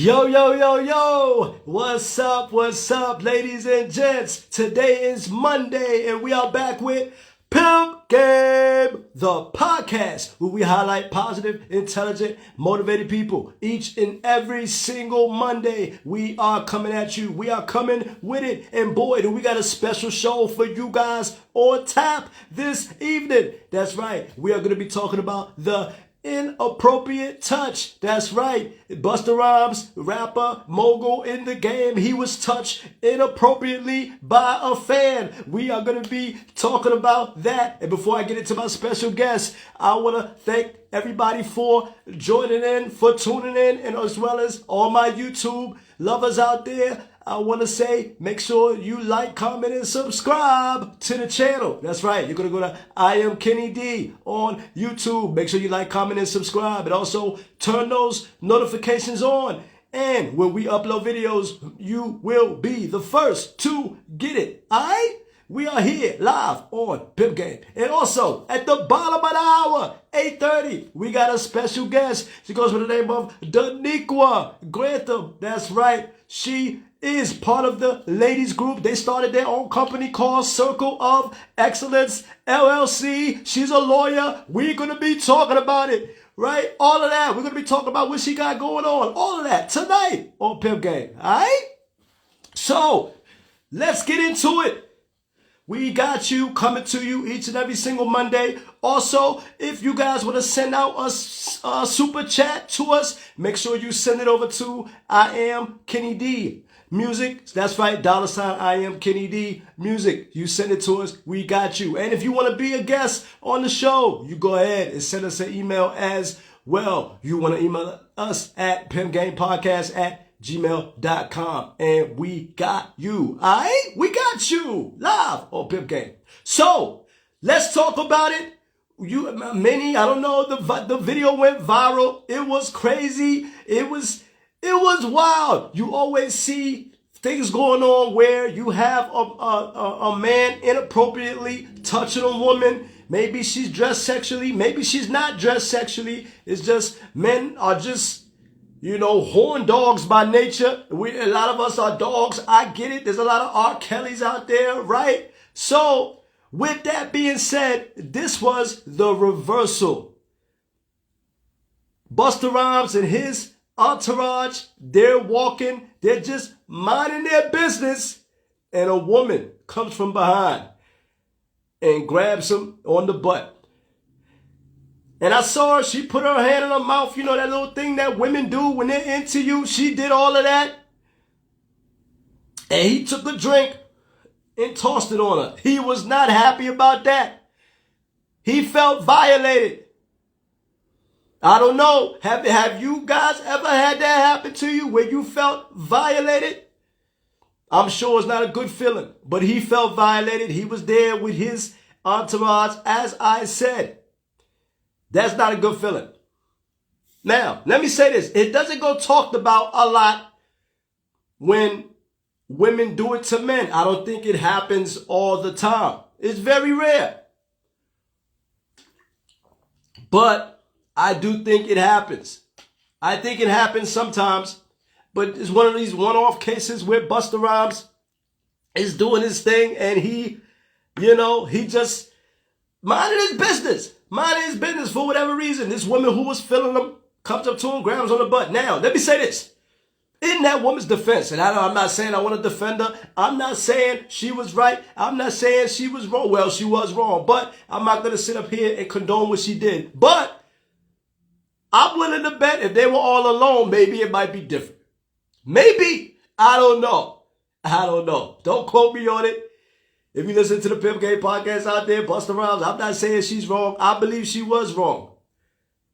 Yo, yo, yo, yo! What's up, ladies and gents? Today is Monday, and we are back with Pimp Game, the podcast where we highlight positive, intelligent, motivated people. Each and every single Monday, we are coming at you. We are coming with it. And boy, do we got a special show for you guys on tap this evening. That's right. We are going to be talking about the inappropriate touch. That's right. Busta Rhymes, rapper, mogul in the game. He was touched inappropriately by a fan. We are going to be talking about that. And before I get into my special guest, I want to thank everybody for joining in, for tuning in, and as well as all my YouTube lovers out there. I want to say, make sure you like, comment, and subscribe to the channel. That's right. You're going to go to I Am Kenny D on YouTube. Make sure you like, comment, and subscribe. And also turn those notifications on. And when we upload videos, you will be the first to get it. All right? We are here live on Pimp Game. And also, at the bottom of the hour, 8:30, we got a special guest. She goes by the name of DONNEQUA Grantham. That's right. She is part of the ladies group. They started their own company called Circle of Excellence, LLC. She's a lawyer. We're going to be talking about it, right? All of that. We're going to be talking about what she got going on. All of that tonight on Pimp Game. All right? So, let's get into it. We got you, coming to you each and every single Monday. Also, if you guys want to send out a super chat to us, make sure you send it over to I Am Kenny D Music. That's right, $ I Am Kenny D Music. You send it to us, we got you. And if you want to be a guest on the show, you go ahead and send us an email as well. You want to email us at pimpgamepodcast@gmail.com, and we got you. All right? We got you live on Pimp Game. So let's talk about it. I don't know, the video went viral. It was crazy. It was wild. You always see things going on where you have a man inappropriately touching a woman. Maybe she's dressed sexually. Maybe she's not dressed sexually. It's just men are just, horn dogs by nature. A lot of us are dogs. I get it. There's a lot of R. Kellys out there, right? So, with that being said, this was the reversal. Busta Rhymes and his entourage, they're walking, they're just minding their business, and a woman comes from behind and grabs him on the butt. And I saw her, she put her hand in her mouth, that little thing that women do when they're into you. She did all of that. And he took a drink and tossed it on her. He was not happy about that. He felt violated. I don't know. Have you guys ever had that happen to you where you felt violated? I'm sure it's not a good feeling, but he felt violated. He was there with his entourage, as I said. That's not a good feeling. Now, let me say this. It doesn't go talked about a lot when women do it to men. I don't think it happens all the time. It's very rare. But I do think it happens. I think it happens sometimes. But it's one of these one-off cases where Busta Rhymes is doing his thing and he just minding his business. Minding his business for whatever reason. This woman who was feeling him comes up to him, grabs on the butt. Now, let me say this. In that woman's defense, and I'm not saying I want to defend her. I'm not saying she was right. I'm not saying she was wrong. Well, she was wrong. But I'm not going to sit up here and condone what she did. But I'm willing to bet if they were all alone, maybe it might be different. Maybe. I don't know. Don't quote me on it. If you listen to the Pimp Game podcast out there, Busta Rhymes, I'm not saying she's wrong. I believe she was wrong.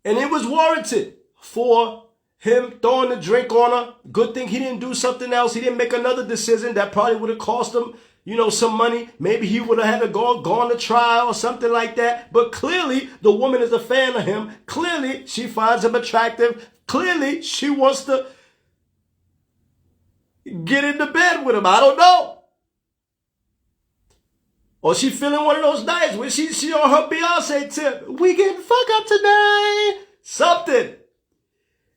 And it was warranted for him throwing the drink on her. Good thing he didn't do something else. He didn't make another decision that probably would have cost him, some money. Maybe he would have had to gone to trial or something like that. But clearly, the woman is a fan of him. Clearly, she finds him attractive. Clearly, she wants to get into bed with him. I don't know. Or she feeling one of those nights where she on her Beyonce tip. We can fuck up tonight. Something.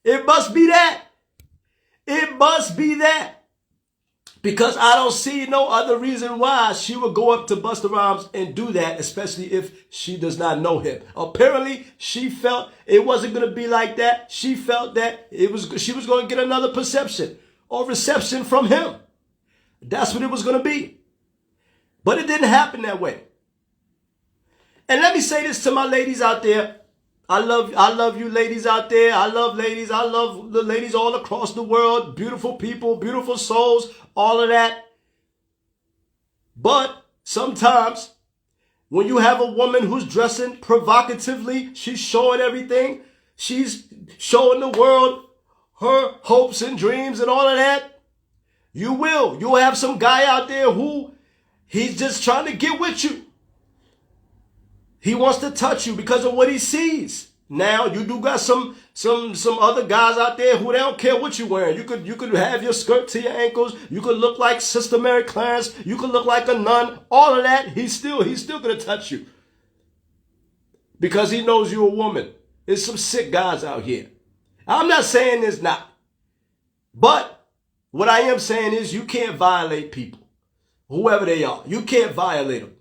It must be that. It must be that. Because I don't see no other reason why she would go up to Busta Rhymes and do that, especially if she does not know him. Apparently, she felt it wasn't going to be like that. She felt that she was going to get another perception or reception from him. That's what it was going to be. But it didn't happen that way. And let me say this to my ladies out there. I love you ladies out there. I love ladies. I love the ladies all across the world. Beautiful people, beautiful souls, all of that. But sometimes when you have a woman who's dressing provocatively, she's showing everything. She's showing the world her hopes and dreams and all of that. You'll have some guy out there who he's just trying to get with you. He wants to touch you because of what he sees. Now, you do got some other guys out there who they don't care what you're wearing. You could have your skirt to your ankles. You could look like Sister Mary Clarence. You could look like a nun. All of that, he's still going to touch you. Because he knows you're a woman. There's some sick guys out here. I'm not saying there's not. But what I am saying is you can't violate people. Whoever they are. You can't violate them.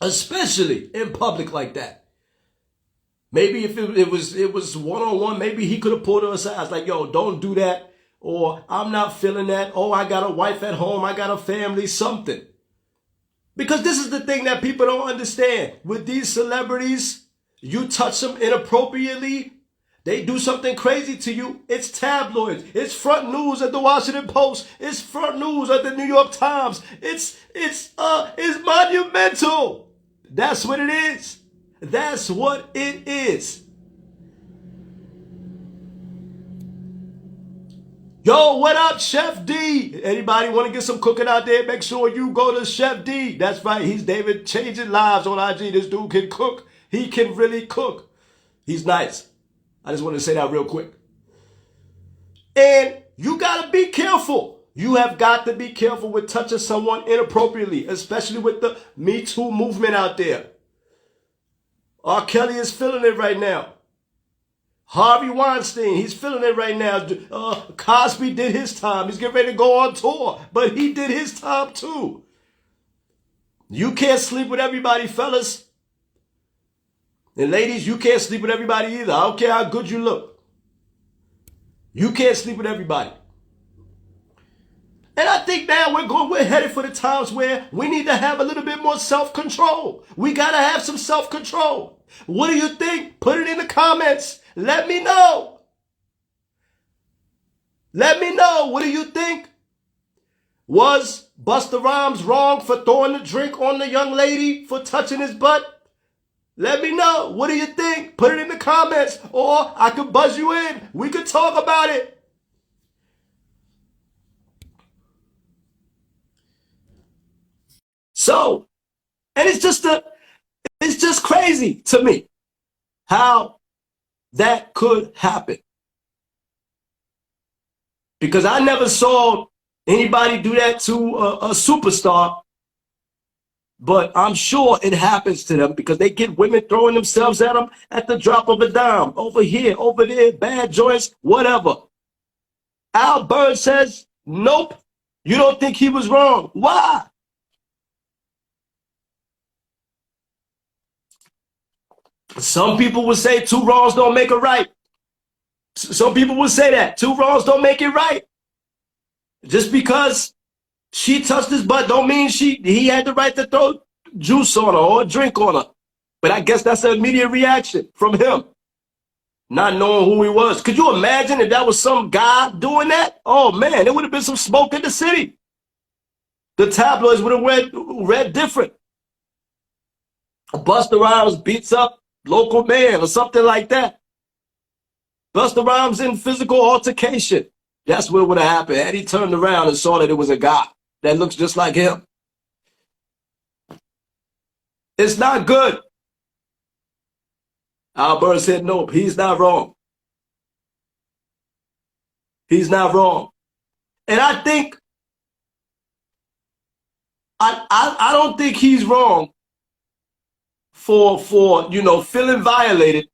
Especially in public like that. Maybe if it was one-on-one, maybe he could have pulled her aside. It's like, yo, don't do that. Or I'm not feeling that. Oh, I got a wife at home. I got a family, something. Because this is the thing that people don't understand. With these celebrities, you touch them inappropriately. They do something crazy to you. It's tabloids. It's front news at the Washington Post. It's front news at the New York Times. It's monumental. That's what it is. That's what it is. Yo, what up, Chef D? Anybody want to get some cooking out there? Make sure you go to Chef D. That's right. He's David changing lives on IG. This dude can cook. He can really cook. He's nice. I just wanted to say that real quick. And you got to be careful. You have got to be careful with touching someone inappropriately, especially with the Me Too movement out there. R. Kelly is feeling it right now. Harvey Weinstein, he's feeling it right now. Cosby did his time. He's getting ready to go on tour, but he did his time too. You can't sleep with everybody, fellas. And ladies, you can't sleep with everybody either. I don't care how good you look. You can't sleep with everybody. And I think now we're headed for the times where we need to have a little bit more self-control. We got to have some self-control. What do you think? Put it in the comments. Let me know. Let me know. What do you think? Was Busta Rhymes wrong for throwing the drink on the young lady for touching his butt? Let me know. What do you think? Put it in the comments, or I could buzz you in. We could talk about it. So, and it's just crazy to me how that could happen. Because I never saw anybody do that to a superstar. But I'm sure it happens to them because they get women throwing themselves at them at the drop of a dime. Over here, over there, bad joints, whatever. Al Bird says, nope, you don't think he was wrong. Why? Some people would say 2 wrongs don't make a right. Some people would say that. 2 wrongs don't make it right. Just because she touched his butt don't mean he had the right to throw juice on her or a drink on her. But I guess that's an immediate reaction from him, not knowing who he was. Could you imagine if that was some guy doing that? Oh, man, there would have been some smoke in the city. The tabloids would have read different. Busta Rhymes beats up local man or something like that. Busta Rhymes in physical altercation. That's what would have happened had he turned around and saw that it was a guy that looks just like him. It's not good. Albert said, nope, he's not wrong. He's not wrong. And I think, I don't think he's wrong for feeling violated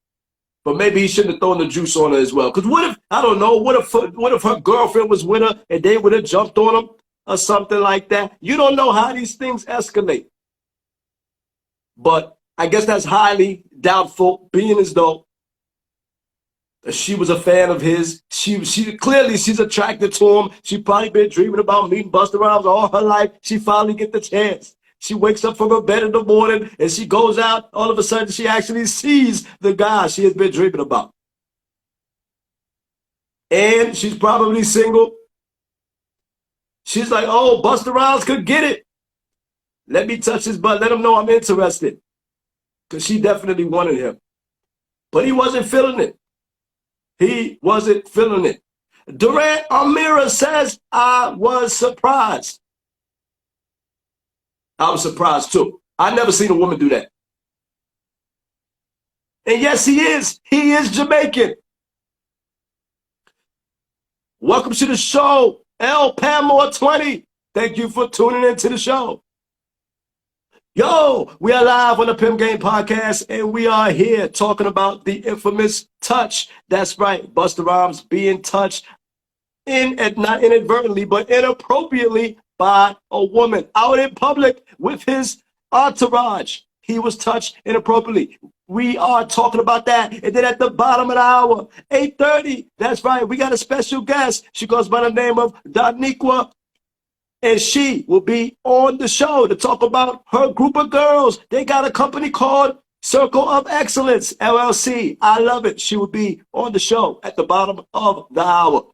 But maybe he shouldn't have thrown the juice on her as well. Because what if, I don't know, what if her girlfriend was with her and they would have jumped on him or something like that? You don't know how these things escalate. But I guess that's highly doubtful, being as though she was a fan of his. She clearly she's attracted to him. She probably been dreaming about meeting Busta Rhymes all her life. She finally get the chance. She wakes up from her bed in the morning and she goes out. All of a sudden, she actually sees the guy she has been dreaming about. And she's probably single. She's like, oh, Busta Rhymes could get it. Let me touch his butt. Let him know I'm interested. Because she definitely wanted him. But he wasn't feeling it. He wasn't feeling it. Durant Amira says, I was surprised. I was surprised too. I never seen a woman do that. And yes, he is. He is Jamaican. Welcome to the show, L. Pamore 20. Thank you for tuning into the show. Yo, we are live on the Pimp Game Podcast, and we are here talking about the infamous touch. That's right, Busta Rhymes being touched not inadvertently, but inappropriately by a woman out in public with his entourage. He was touched inappropriately. We are talking about that. And then at the bottom of the hour, 8:30, that's right, we got a special guest. She goes by the name of DONNEQUA, and she will be on the show to talk about her group of girls. They got a company called Circle of Excellence, LLC. I love it. She will be on the show at the bottom of the hour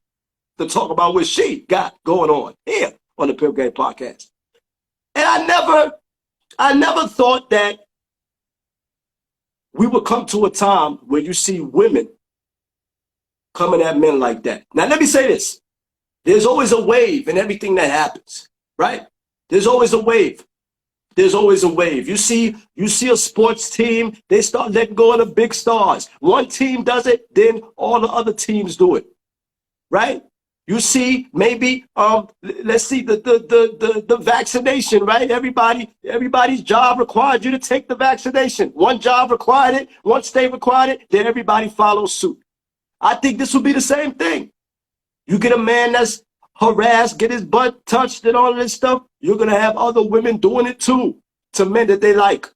to talk about what she got going on here on the Pimp Game Podcast. And I never thought that we would come to a time where you see women coming at men like that. Now, let me say this. There's always a wave in everything that happens, right? There's always a wave. There's always a wave. You see a sports team, they start letting go of the big stars. One team does it, then all the other teams do it, right? You see, maybe let's see the vaccination, right? Everybody's job required you to take the vaccination. One job required it, one state required it, then everybody follows suit. I think this will be the same thing. You get a man that's harassed, get his butt touched and all this stuff, you're gonna have other women doing it too to men that they like.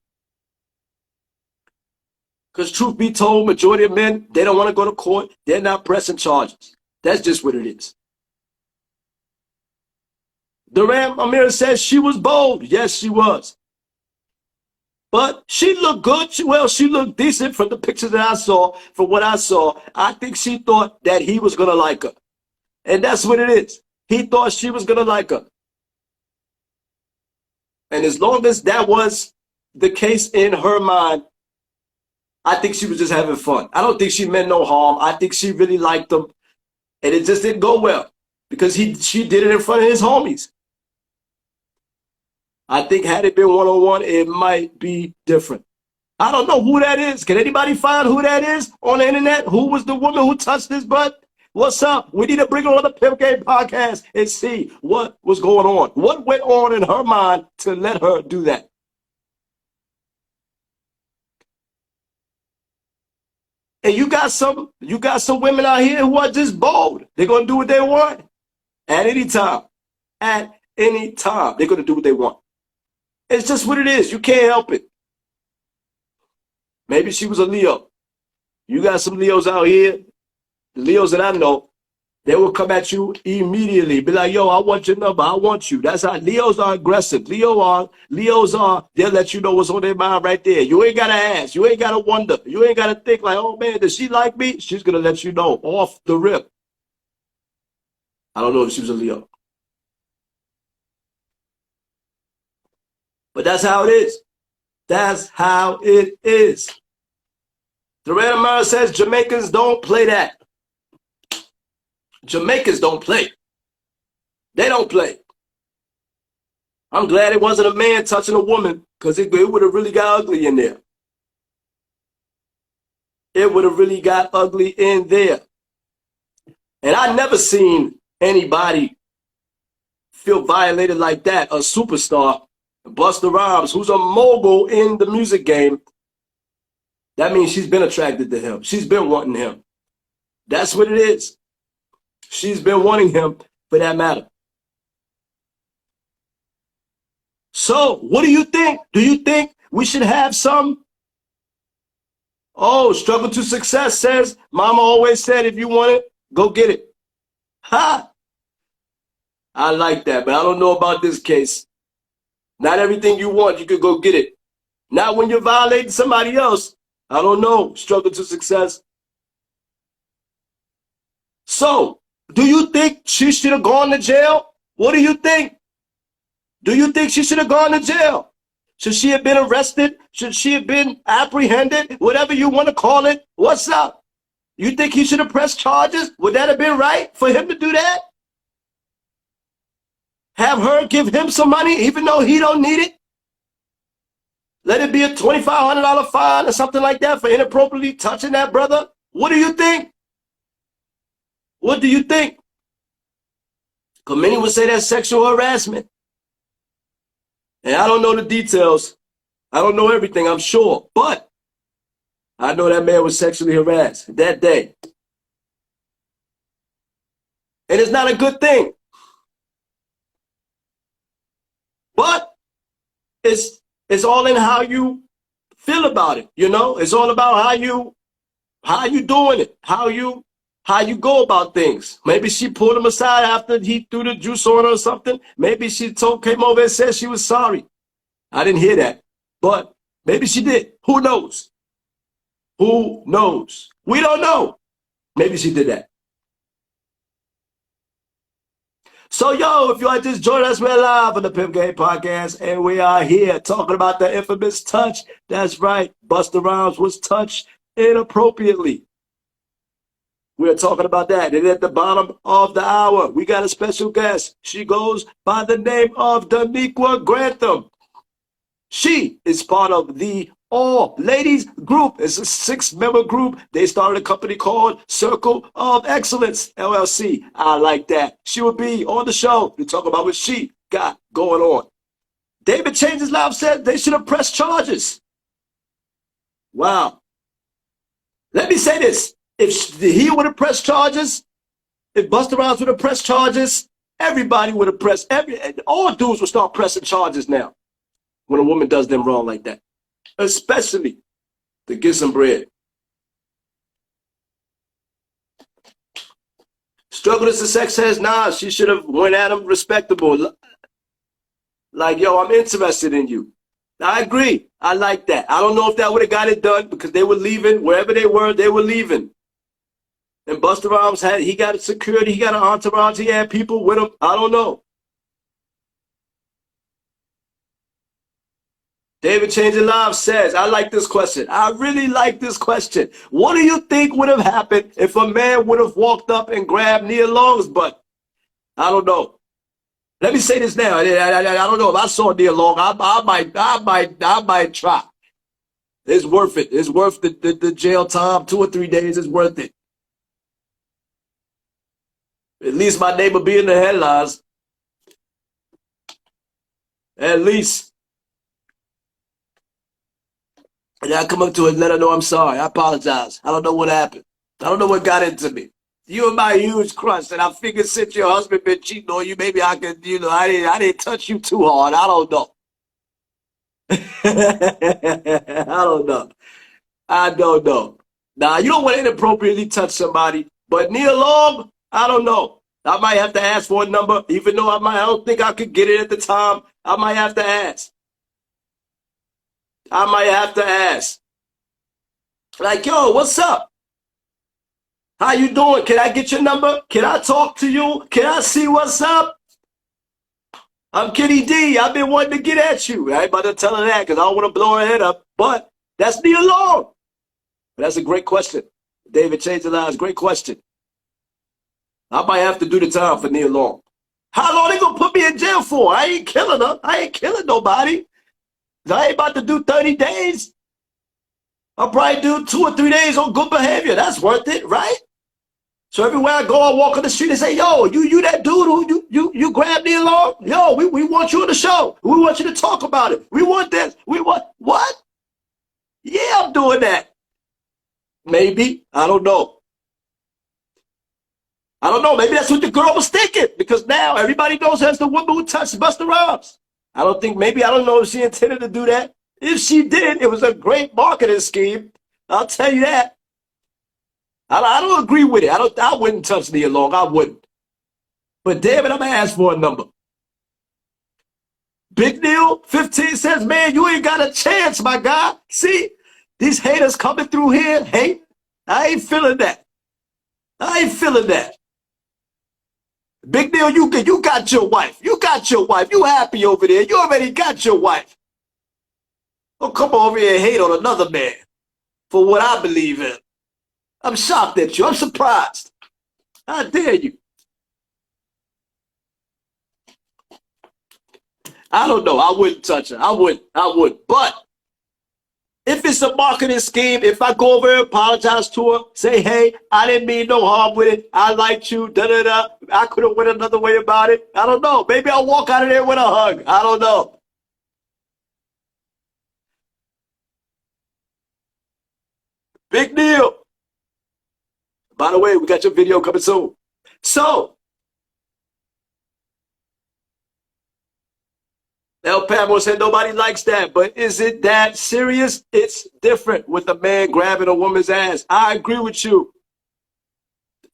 Because truth be told, majority of men, they don't want to go to court. They're not pressing charges. That's just what it is. Durant Amira says she was bold. Yes, she was. But she looked good. She looked decent from the pictures that I saw. From what I saw, I think she thought that he was going to like her. And that's what it is. He thought she was going to like her. And as long as that was the case in her mind, I think she was just having fun. I don't think she meant no harm. I think she really liked him. And it just didn't go well because she did it in front of his homies. I think had it been one-on-one, it might be different. I don't know who that is. Can anybody find who that is on the internet? Who was the woman who touched his butt? What's up? We need to bring her on the Pimp Game Podcast and see what was going on. What went on in her mind to let her do that? And you got some women out here who are just bold. They're gonna do what they want at any time. At any time, they're gonna do what they want. It's just what it is. You can't help it. Maybe she was a Leo. You got some Leos out here. The Leos that I know, they will come at you immediately. Be like, yo, I want your number. I want you. That's how Leos are aggressive. Leos are, they'll let you know what's on their mind right there. You ain't got to ask. You ain't got to wonder. You ain't got to think like, oh, man, does she like me? She's going to let you know off the rip. I don't know if she was a Leo. But that's how it is. That's how it is. Durant Amira says Jamaicans don't play that. Jamaicans don't play. They don't play. I'm glad it wasn't a man touching a woman because it would have really got ugly in there. It would have really got ugly in there. And I never seen anybody feel violated like that. A superstar, Busta Rhymes, who's a mogul in the music game, That means she's been attracted to him. She's been wanting him. That's what it is. She's been wanting him for that matter. So, what do you think? Do you think we should have some? Oh, struggle to success says, Mama always said, if you want it, go get it. Ha! I like that, but I don't know about this case. Not everything you want, you could go get it. Not when you're violating somebody else. I don't know. Struggle to success. So, do you think she should have gone to jail? What do you think? Do you think she should have gone to jail? Should she have been arrested? Should she have been apprehended? Whatever you want to call it. What's up? You think he should have pressed charges? Would that have been right for him to do that? Have her give him some money even though he don't need it? Let it be a $2,500 fine or something like that for inappropriately touching that brother? What do you think? What do you think? Because many would say that's sexual harassment. And I don't know the details. I don't know everything, I'm sure. But I know that man was sexually harassed that day. And it's not a good thing. But it's all in how you feel about it, you know? It's all about how you doing it, how you go about things. Maybe she pulled him aside after he threw the juice on her or something. Maybe she came over and said she was sorry. I didn't hear that, but maybe she did. Who knows? Who knows? We don't know. Maybe she did that. So, yo, if you are just joining us, we're live on the Pimp Game Podcast, and we are here talking about the infamous touch. That's right. Busta Rhymes was touched inappropriately. We're talking about that. And at the bottom of the hour, we got a special guest. She goes by the name of DONNEQUA Grantham. She is part of the All Ladies group. It's a 6-member group. They started a company called Circle of Excellence, LLC. I like that. She will be on the show to talk about what she got going on. David Changes Live said they should have pressed charges. Wow. Let me say this. If he would have pressed charges, if Busta Rhymes would have pressed charges, everybody would have pressed, all dudes would start pressing charges now when a woman does them wrong like that, especially to get some bread. Struggle to success says, nah, she should have went at him respectable. Like, yo, I'm interested in you. I agree. I like that. I don't know if that would have got it done because they were leaving. Wherever they were leaving. And Busta Rhymes he got a security, he got an entourage, he had people with him. I don't know. David Changing Lives says, I like this question. I really like this question. What do you think would have happened if a man would have walked up and grabbed Nia Long's butt? I don't know. Let me say this now. I don't know. If I saw Nia Long, I might try. It's worth it. It's worth the jail time. 2 or 3 days is worth it. At least my name will be in the headlines. At least. And I come up to her and let her know I'm sorry. I apologize. I don't know what happened. I don't know what got into me. You are my huge crush, and I figured since your husband been cheating on you, maybe I could, I didn't touch you too hard. I don't know. I don't know. I don't know. Now, you don't want to inappropriately touch somebody, but Nia Long, I don't know. I might have to ask for a number, even though I don't think I could get it at the time. I might have to ask. I might have to ask. Like, yo, what's up? How you doing? Can I get your number? Can I talk to you? Can I see what's up? I'm Kitty D. I've been wanting to get at you. I ain't about to tell her that because I don't want to blow her head up. But that's Nia Long. That's a great question. David Changing Lives, great question. I might have to do the time for Nia Long. How long they gonna put me in jail for? I ain't killing her. I ain't killing nobody. I ain't about to do 30 days. I'll probably do 2 or 3 days on good behavior. That's worth it, right? So everywhere I go, I walk on the street and say, yo, you that dude who you grabbed Nia Long? Yo, we want you on the show. We want you to talk about it. We want this. We want, what? Yeah, I'm doing that. Maybe. I don't know. I don't know. Maybe that's what the girl was thinking because now everybody knows her as the woman who touched Busta Rhymes. I don't think, maybe, I don't know if she intended to do that. If she did, it was a great marketing scheme. I'll tell you that. I don't agree with it. I wouldn't touch Nia Long. I wouldn't. But damn it, I'm going to ask for a number. Big Neil 15 says, man, you ain't got a chance, my guy. See, these haters coming through here, hate. I ain't feeling that. I ain't feeling that. Big Neil, you got your wife. You got your wife. You happy over there. You already got your wife. Don't come over here and hate on another man for what I believe in. I'm shocked at you. I'm surprised. How dare you? I don't know. I wouldn't touch her. I wouldn't. But if it's a marketing scheme, if I go over and apologize to her, say, hey, I didn't mean no harm with it. I liked you, da-da-da. I could have went another way about it. I don't know. Maybe I'll walk out of there with a hug. I don't know. Big deal. By the way, we got your video coming soon. So, El Pablo said nobody likes that, but is it that serious? It's different with a man grabbing a woman's ass. I agree with you.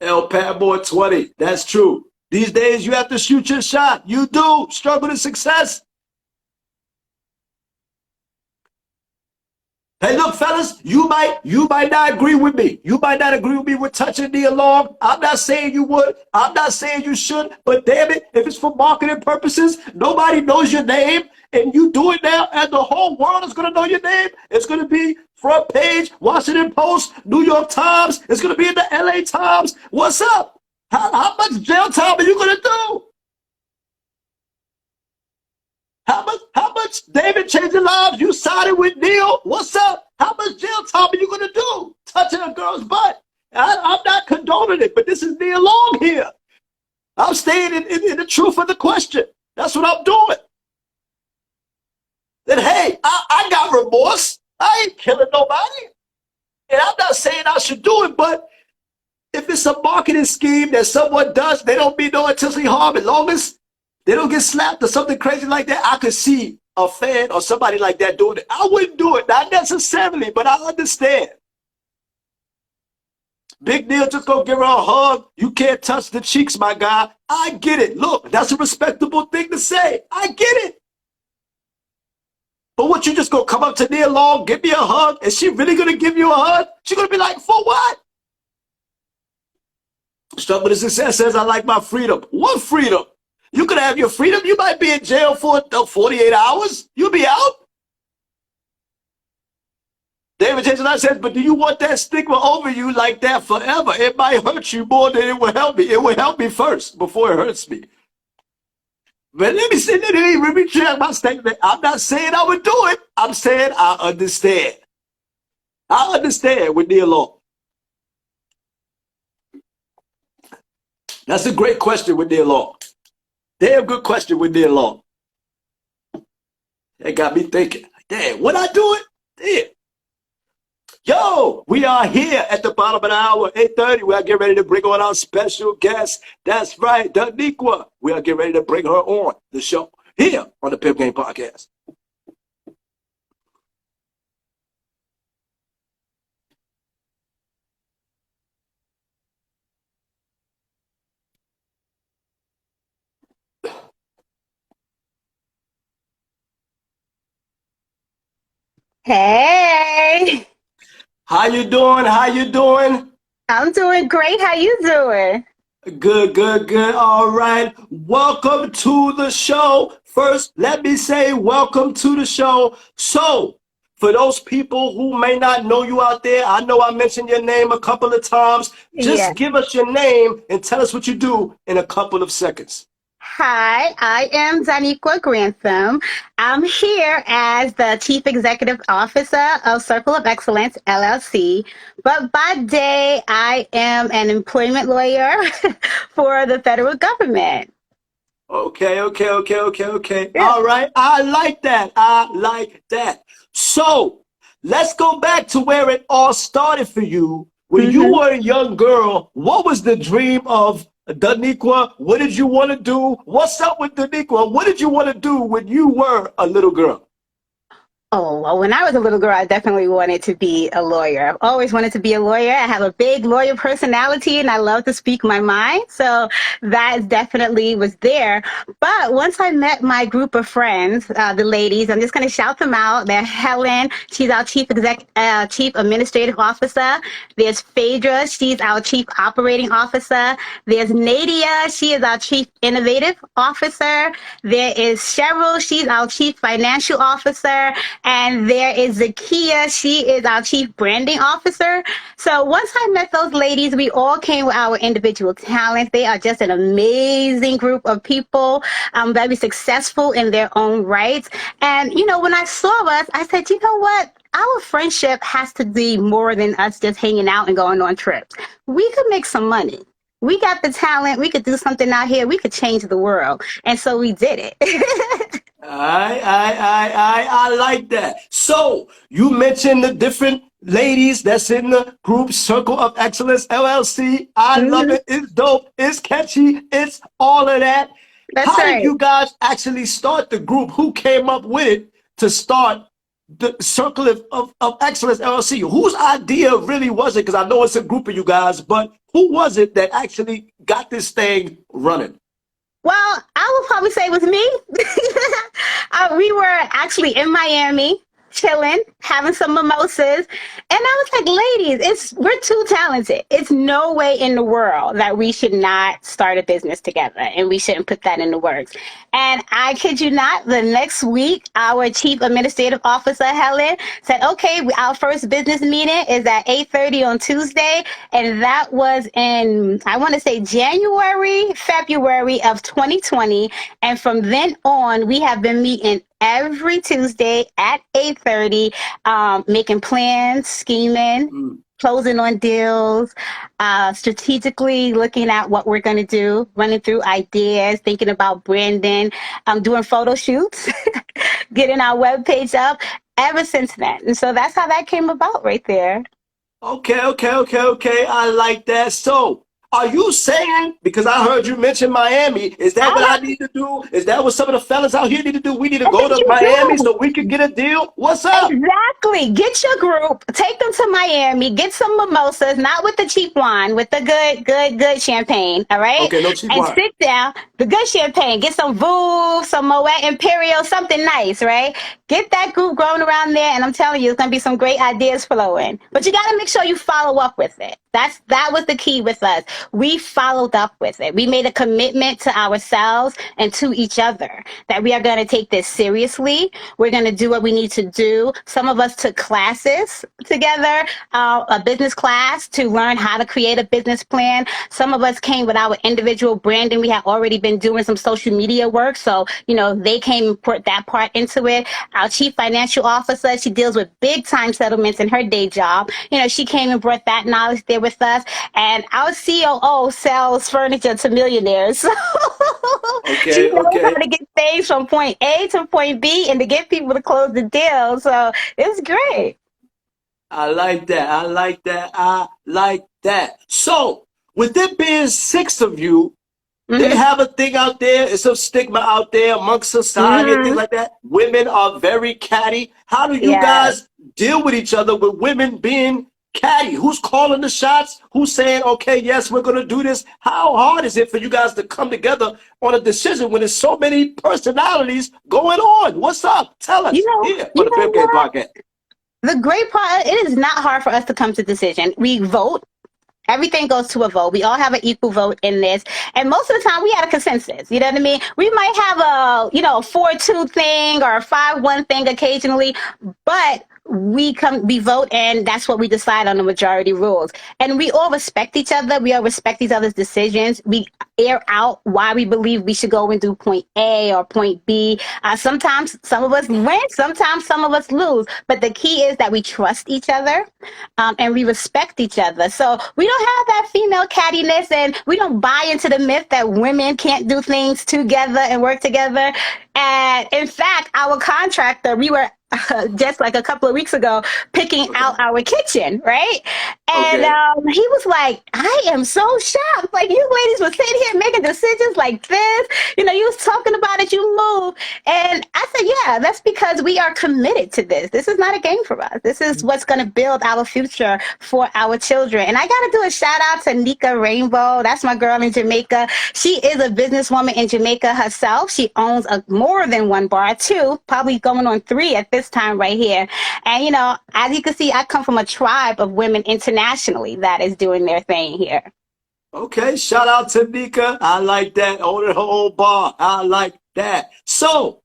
El Pablo 20, that's true. These days you have to shoot your shot. You do. Struggle to success. Hey, look, fellas, you might not agree with me. You might not agree with me with touching Nia Long. I'm not saying you would. I'm not saying you should. But damn it, if it's for marketing purposes, nobody knows your name, and you do it now, and the whole world is going to know your name. It's going to be front page, Washington Post, New York Times. It's going to be in the LA Times. What's up? How much jail time are you going to do? How much David changing lives? You sided with Neil? What's up? How much jail time are you going to do? Touching a girl's butt. I'm not condoning it, but this is Neil Long here. I'm staying in the truth of the question. That's what I'm doing. Then, hey, I got remorse. I ain't killing nobody. And I'm not saying I should do it, but if it's a marketing scheme that someone does, they don't mean no intentionally harm. As long as they don't get slapped or something crazy like that, I could see a fan or somebody like that doing it. I wouldn't do it, not necessarily, but I understand. Big Neil, just go give her a hug. You can't touch the cheeks, my guy. I get it. Look, that's a respectable thing to say. I get it. But what, you just gonna come up to Nia Long, give me a hug? Is she really gonna give you a hug? She's gonna be like, for what? Struggle to Success says, I like my freedom. What freedom? You could have your freedom. You might be in jail for 48 hours. You'll be out. David Jason says, but do you want that stigma over you like that forever? It might hurt you more than it will help me. It will help me first before it hurts me. But let me check my statement. I'm not saying I would do it. I'm saying I understand. I understand with Nia Long. That's a great question with Nia Long. Damn good question with Nia Long. That got me thinking. Damn, would I do it? Damn. Yo, we are here at the bottom of the hour, 8:30. We are getting ready to bring on our special guest. That's right, DONNEQUA. We are getting ready to bring her on the show here on the Pimp Game Podcast. Hey, How you doing? How you doing? I'm doing great. How you doing? Good, good, good. All right. Welcome to the show. First, let me say welcome to the show. So, for those people who may not know you out there, I know I mentioned your name a couple of times. Just give us your name and tell us what you do in a couple of seconds. Hi, I am DONNEQUA Grantham. I'm here as the Chief Executive Officer of Circle of Excellence, LLC. But by day, I am an employment lawyer for the federal government. Okay. Yeah. All right. I like that. I like that. So, let's go back to where it all started for you. When you Mm-hmm. were a young girl, what was the dream of DONNEQUA? What did you want to do? What's up with DONNEQUA? What did you want to do when you were a little girl? Oh, well, when I was a little girl, I definitely wanted to be a lawyer. I've always wanted to be a lawyer. I have a big lawyer personality and I love to speak my mind. So that definitely was there. But once I met my group of friends, the ladies, I'm just going to shout them out. They're Helen. She's our chief administrative officer. There's Phaedra. She's our chief operating officer. There's Nadia. She is our chief innovative officer. There is Cheryl. She's our chief financial officer. And there is Zakia. She is our chief branding officer. So once I met those ladies, we all came with our individual talents. They are just an amazing group of people, very successful in their own rights. And, when I saw us, I said, you know what? Our friendship has to be more than us just hanging out and going on trips. We could make some money. We got the talent. We could do something out here. We could change the world. And so we did it. I like that. So you mentioned the different ladies that's in the group Circle of Excellence LLC. I love Mhm. it. It's dope. It's catchy. It's all of that. That's How did right. you guys actually start the group? Who came up with it to start the Circle of Excellence LLC? Whose idea really was it? Because I know it's a group of you guys, but who was it that actually got this thing running? Well, I would probably say it was me. We were actually in Miami, chilling, having some mimosas, and I was like, "Ladies, we're too talented. It's no way in the world that we should not start a business together, and we shouldn't put that in the works." And I kid you not, the next week, our chief administrative officer Helen said, "Okay, our first business meeting is at 8:30 on Tuesday," and that was in, I want to say, January, February of 2020. And from then on, we have been meeting every Tuesday at 8:30, making plans, scheming, Mm. closing on deals, strategically looking at what we're going to do, running through ideas, thinking about branding, doing photo shoots, getting our webpage up ever since then. And so that's how that came about right there. Okay. I like that. So, are you saying, because I heard you mention Miami, is that what I I need to do? Is that what some of the fellas out here need to do? We need to I go think to you Miami do. so we can get a deal? What's up? Exactly. Get your group, take them to Miami, get some mimosas, not with the cheap wine, with the good champagne. All right. Okay, no cheap And wine. sit down, the good champagne, get some Vouv, some Moet Imperial, something nice, right? Get that group going around there. And I'm telling you, it's going to be some great ideas flowing, but you got to make sure you follow up with it. That was the key with us. We followed up with it. We made a commitment to ourselves and to each other that we are going to take this seriously. We're going to do what we need to do. Some of us took classes together, a business class to learn how to create a business plan. Some of us came with our individual branding. We had already been doing some social media work. So, they came and put that part into it. Our chief financial officer, she deals with big time settlements in her day job. She came and brought that knowledge there with us. And our COO sells furniture to millionaires. So she knows how Okay. to get things from point A to point B and to get people to close the deal. So it's great. I like that. I like that. So, with there being six of you, they Hmm. have a thing out there. It's a stigma out there amongst society and things Hmm. like that. Women are very catty. How do you Yeah. guys deal with each other with women being catty? Who's calling the shots? Who's saying, okay, yes, we're going to do this? How hard is it for you guys to come together on a decision when there's so many personalities going on? What's up? Tell You us know, here on you the know Pimp Game what? Podcast. The great part, it is not hard for us to come to decision. We vote. Everything goes to a vote. We all have an equal vote in this. And most of the time we had a consensus. You know what I mean? We might have a 4-2 thing or a 5-1 thing occasionally, but we vote and that's what we decide on the majority rules. And we all respect each other. We all respect each other's decisions. We air out why we believe we should go and do point A or point B. Sometimes some of us win, sometimes some of us lose. But the key is that we trust each other, and we respect each other. So we don't have that female cattiness, and we don't buy into the myth that women can't do things together and work together. And in fact, our contractor, we were just like a couple of weeks ago, picking Okay. out our kitchen, right? And Okay. he was like, I am so shocked. Like, you ladies were sitting here making decisions like this. You know, you was talking about it, you moved. And I said, yeah, that's because we are committed to this. This is not a game for us. This is what's going to build our future for our children. And I got to do a shout out to Nika Rainbow. That's my girl in Jamaica. She is a businesswoman in Jamaica herself. She owns more than one bar, two, probably going on three at this time right here. And, you know, as you can see, I come from a tribe of women internationally that is doing their thing here. Okay. Shout out to Nika. I like that. Owning her own bar. I like that. So,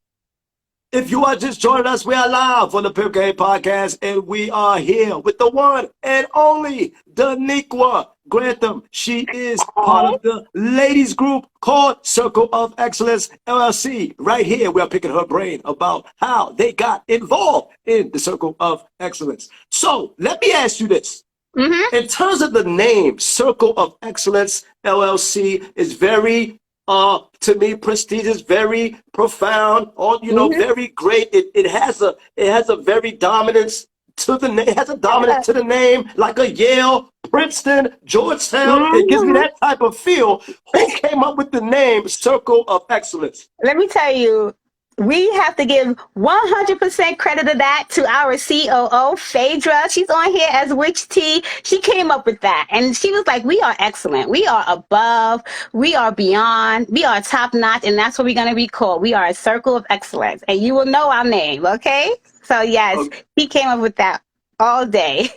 if you are just joining us, we are live on the Pimp Game Podcast, and we are here with the one and only DONNEQUA Grantham. She is part of the ladies group called Circle of Excellence LLC. Right here, we are picking her brain about how they got involved in the Circle of Excellence. So let me ask you this. Mm-hmm. In terms of the name, Circle of Excellence LLC is very to me prestigious, very profound, or very great. It has a very dominance to the name. It has a dominance to the name, like a Yale, Princeton, Georgetown. It gives me that type of feel. Who came up with the name Circle of Excellence? Let me tell you, we have to give 100% credit of that to our COO, Phaedra. She's on here as Witch T. She came up with that. And she was like, we are excellent. We are above. We are beyond. We are top notch. And that's what we're going to be called. We are a circle of excellence. And you will know our name, okay? So, yes, he came up with that all day.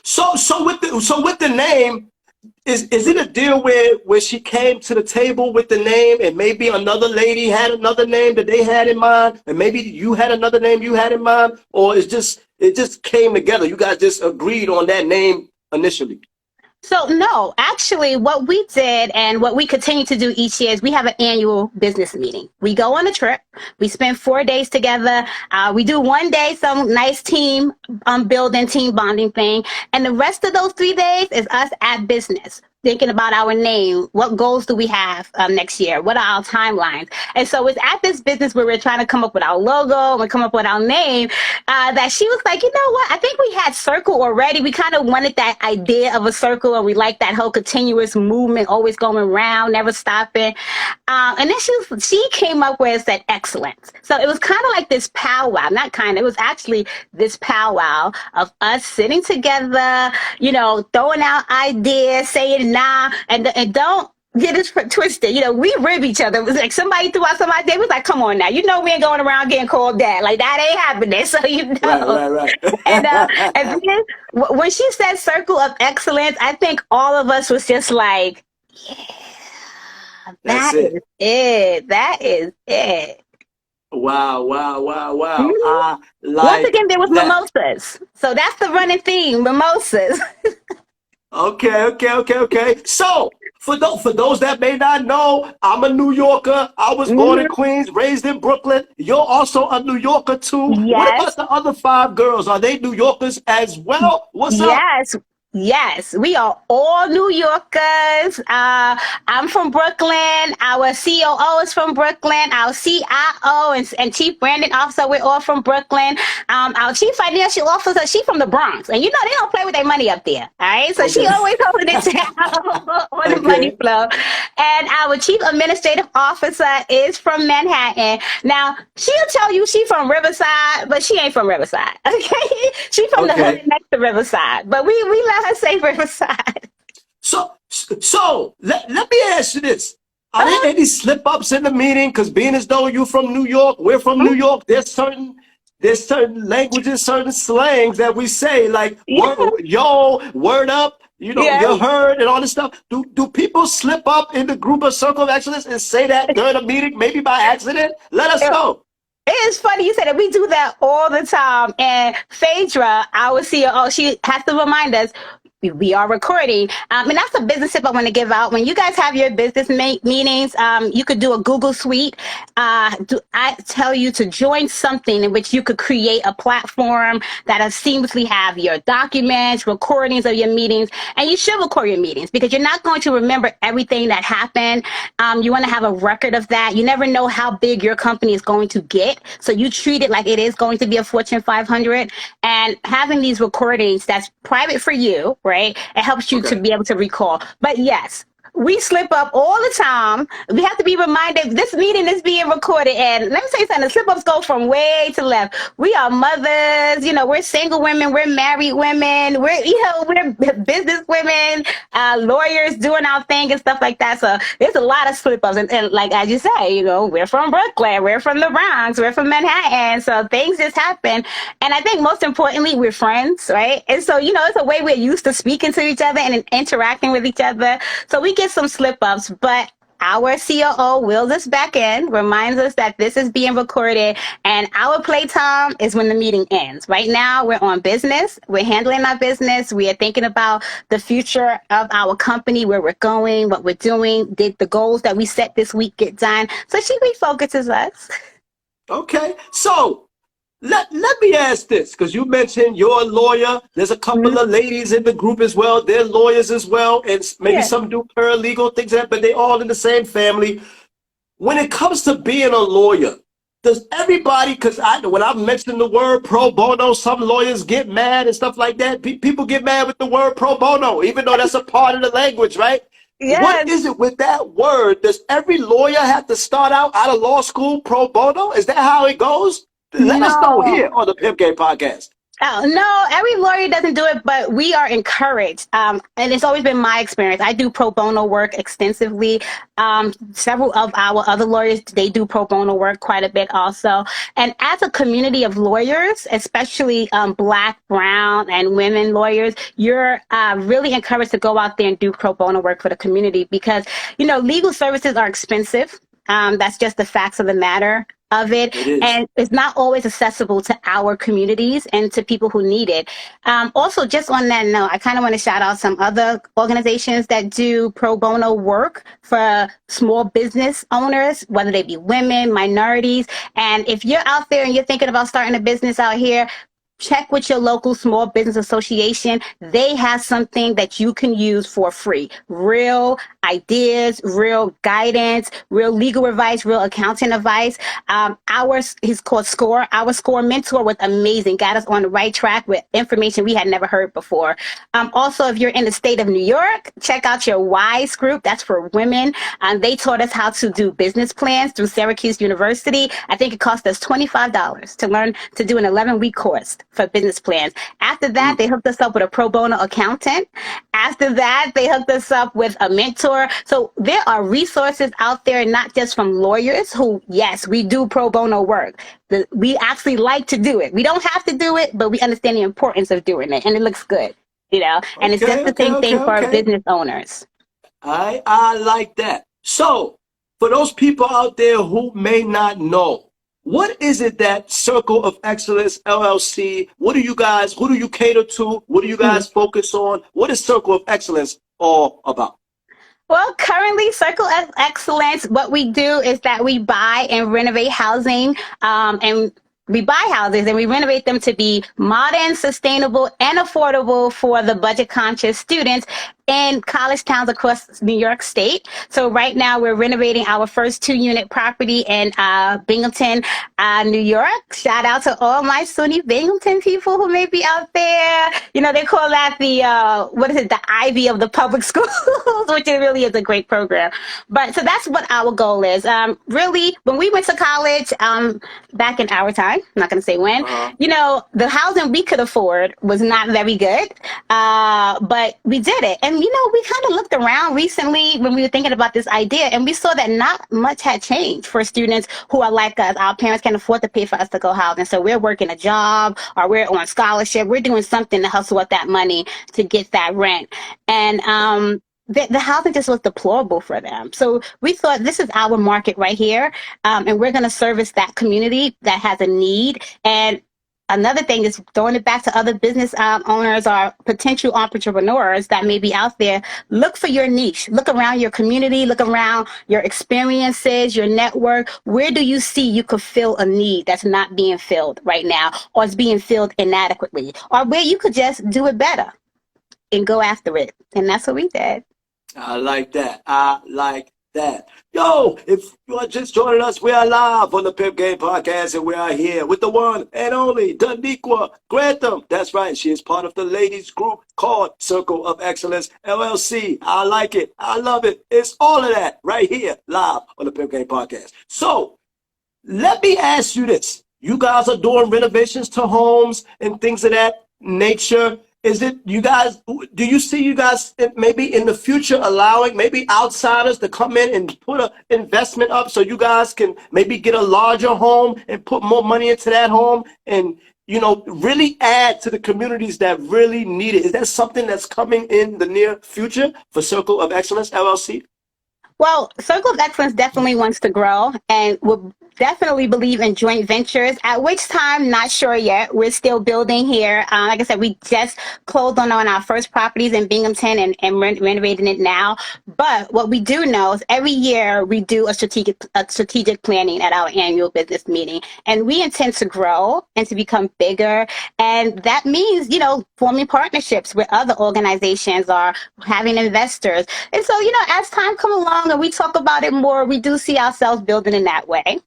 So with the name, is it a deal where she came to the table with the name, and maybe another lady had another name that they had in mind, and maybe you had another name you had in mind, or it just came together? You guys just agreed on that name initially? So no, actually what we did and what we continue to do each year is we have an annual business meeting. We go on a trip. We spend 4 days together. We do one day, some nice team building, team bonding thing. And the rest of those 3 days is us at business, thinking about our name. What goals do we have next year? What are our timelines? And so it's at this business where we're trying to come up with our logo and come up with our name that she was like, you know what? I think we had circle already. We kind of wanted that idea of a circle, and we like that whole continuous movement, always going around, never stopping. And then she came up with that excellence. So it was kind of like this powwow, not kind of, it was actually this powwow of us sitting together, you know, throwing out ideas, saying nah, and don't get it twisted. You know, we rib each other. It was like somebody threw out some idea. It was like, come on now, you know, we ain't going around getting called that. Like, that ain't happening. So, you know. Right. And then when she said circle of excellence, I think all of us was just like, yeah, that is it. That is it. Wow. Mm-hmm. I like Once again, there was that. mimosas. So that's the running theme, mimosas. Okay. So, for those that may not know, I'm a New Yorker. I was born in Queens, raised in Brooklyn. You're also a New Yorker too. What Yes. about the other 5 girls? Are they New Yorkers as well? What's up? Yes, we are all New Yorkers. I'm from Brooklyn. Our COO is from Brooklyn. Our CIO and Chief Branding Officer, we're all from Brooklyn. Our Chief Financial Officer, she's from the Bronx. And you know, they don't play with their money up there. All right. So she always holding it down on the money flow. And our Chief Administrative Officer is from Manhattan. Now, she'll tell you she's from Riverside, but she ain't from Riverside. Okay. She's from the hood next to Riverside. But we let her say Riverside. So let me ask you this. Are there any slip-ups in the meeting? Because being as though you're from New York, we're from New York, there's certain languages, certain slangs that we say, like yo, word up, you know, you heard, and all this stuff. Do people slip up in the group of Circle of Excellence and say that during a meeting, maybe by accident? Let us know. It is funny you said that. We do that all the time. And Phaedra, our CEO, she has to remind us, we are recording. And that's a business tip I want to give out. When you guys have your business meetings, you could do a Google Suite. I tell you to join something in which you could create a platform that'll seamlessly have your documents, recordings of your meetings. And you should record your meetings because you're not going to remember everything that happened. You want to have a record of that. You never know how big your company is going to get. So you treat it like it is going to be a Fortune 500. And having these recordings that's private for you, right? It helps you to be able to recall. But yes, we slip up all the time. We have to be reminded this meeting is being recorded. And let me tell you something, the slip ups go from way to left. We are mothers, we're single women, we're married women, we're business women, lawyers doing our thing and stuff like that. So there's a lot of slip ups. And like as you say, we're from Brooklyn, we're from the Bronx, we're from Manhattan. So things just happen. And I think most importantly, we're friends, right? And so, it's a way we're used to speaking to each other and interacting with each other. So we get some slip ups, but our COO wheels us back in, reminds us that this is being recorded, and our playtime is when the meeting ends. Right now, we're on business. We're handling our business. We are thinking about the future of our company, where we're going, what we're doing. Did the goals that we set this week get done? So she refocuses us. Okay, so let me ask this, because you mentioned you're a lawyer. There's a couple of ladies in the group as well. They're lawyers as well, and maybe some do paralegal things, but they all in the same family. When it comes to being a lawyer, does everybody, because when I mention the word pro bono, some lawyers get mad and stuff like that. People get mad with the word pro bono, even though that's a part of the language, right? Yes. What is it with that word? Does every lawyer have to start out of law school pro bono? Is that how it goes? Let us know here on the Pimp Game Podcast. Oh, no, every lawyer doesn't do it, but we are encouraged. And it's always been my experience. I do pro bono work extensively. Several of our other lawyers, they do pro bono work quite a bit also. And as a community of lawyers, especially Black, brown, and women lawyers, you're really encouraged to go out there and do pro bono work for the community because, legal services are expensive. That's just the facts of the matter of it. And it's not always accessible to our communities and to people who need it. Also, just on that note, I kind of want to shout out some other organizations that do pro bono work for small business owners, whether they be women, minorities. And if you're out there and you're thinking about starting a business out here, check with your local small business association. They have something that you can use for free. Real ideas, real guidance, real legal advice, real accounting advice. Ours is called SCORE. Our SCORE mentor was amazing. Got us on the right track with information we had never heard before. Also, if you're in the state of New York, check out your WISE group. That's for women. They taught us how to do business plans through Syracuse University. I think it cost us $25 to learn to do an 11-week course for business plans. After that, they hooked us up with a pro bono accountant. After that, they hooked us up with a mentor. So there are resources out there, not just from lawyers who, yes, we do pro bono work. We actually like to do it. We don't have to do it, but we understand the importance of doing it, and it looks good, and it's just the same thing for our business owners. I like that. So for those people out there who may not know, what is it that Circle of Excellence LLC, who do you cater to? What do you guys focus on? What is Circle of Excellence all about? Well, currently, Circle of Excellence, what we do is that we buy and renovate housing, and we buy houses and we renovate them to be modern, sustainable, and affordable for the budget-conscious students in college towns across New York State. So right now we're renovating our first 2-unit property in Binghamton, New York. Shout out to all my SUNY Binghamton people who may be out there. They call that the Ivy of the public schools, which it really is a great program. But so that's what our goal is. Really, when we went to college, back in our time, I'm not going to say when, the housing we could afford was not very good, but we did it. And we kind of looked around recently when we were thinking about this idea, and we saw that not much had changed for students who are like us. Our parents can't afford to pay for us to go housing, so we're working a job or we're on scholarship. We're doing something to hustle up that money to get that rent. And the housing just was deplorable for them. So we thought this is our market right here, and we're going to service that community that has a need. And another thing is throwing it back to other business owners or potential entrepreneurs that may be out there. Look for your niche. Look around your community. Look around your experiences, your network. Where do you see you could fill a need that's not being filled right now, or is being filled inadequately, or where you could just do it better and go after it? And that's what we did. I like that. I like that. Yo, if you are just joining us, we are live on the Pimp Game Podcast, and we are here with the one and only DONNEQUA Grantham. That's right. She is part of the ladies group called Circle of Excellence, LLC. I like it. I love it. It's all of that right here, live on the Pimp Game Podcast. So, let me ask you this. You guys are doing renovations to homes and things of that nature. Is it you guys, do you see you guys maybe in the future allowing maybe outsiders to come in and put an investment up so you guys can maybe get a larger home and put more money into that home and, you know, really add to the communities that really need it? Is that something that's coming in the near future for Circle of Excellence, LLC? Well, Circle of Excellence definitely wants to grow and will definitely believe in joint ventures, at which time, not sure yet. We're still building here. Like I said, we just closed on our first properties in Binghamton and renovating it now. But what we do know is every year we do a strategic planning at our annual business meeting. And we intend to grow and to become bigger. And that means, you know, forming partnerships with other organizations or having investors. And so, you know, as time comes along and we talk about it more, we do see ourselves building in that way.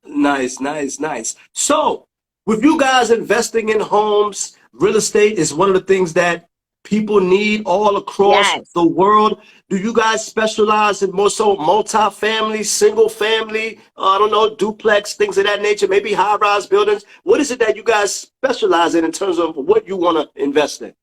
Nice, nice, nice. So, with you guys investing in homes, real estate is one of the things that people need all across the world. Do you guys specialize in more so multi-family, single family, I don't know, duplex, things of that nature, maybe high-rise buildings? What is it that you guys specialize in terms of what you want to invest in?